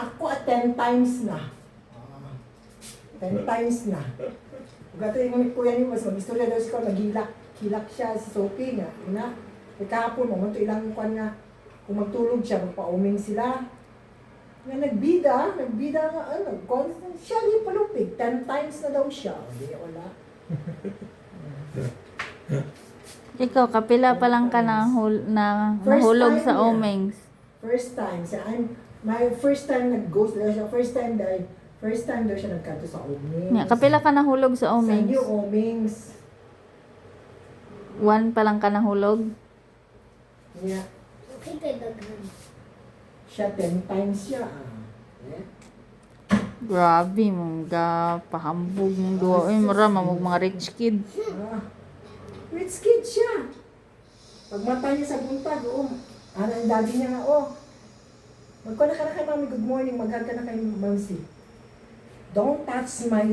Ako at 10 times na. 10 times na. Gato yung ngunit kuya ni mas mag-istorya daw siya, naghilak siya sa Sophie nga. Ina, kahapon mo, ito ilang kwan nga, kung magtulog siya, magpa-uming sila. Nga nagbida nga, constant siya, di palupig. 10 times na daw siya. Hindi, wala. Ikaw, kapila pa lang ka nahulog sa Omings. First time. My first time nag-ghost daw siya. First time daw siya nagkanto sa Omings. Yeah, kapila ka nahulog sa Sa Omings. New Omings. 1 pa lang ka nahulog. Yeah. Okay kay daghan. Siya 10 times siya. Yeah. Grabe mong pahambog mong duwa. Uy, marama mong mga rich kid. Rich kid siya. Pagmata niya sa buntag, ano yung daddy niya nga, magkona ka na kay mami, good morning, maghan ka na kay Mamsi. Don't touch my,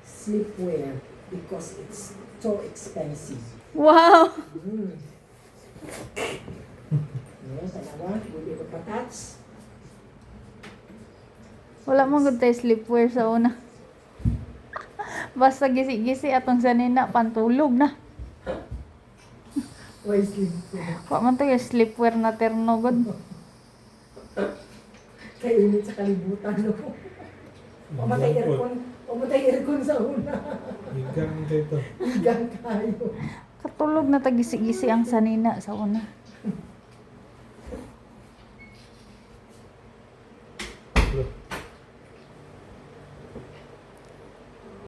sleepwear because it's so expensive. Wow! Yes, alawa, hindi ko pa-touch. Wala mong good tayo sleepwear sa una. Basta gisi-gisi atong sanina, pantulog na. Why sleepwear? Wa man to yung sleepwear na terno god. Kainit sa kalibutan, no? Pamatay aircon sa una. Higang dito. Higang kayo. Katulog na tagisi-gisi ang sanina sa una.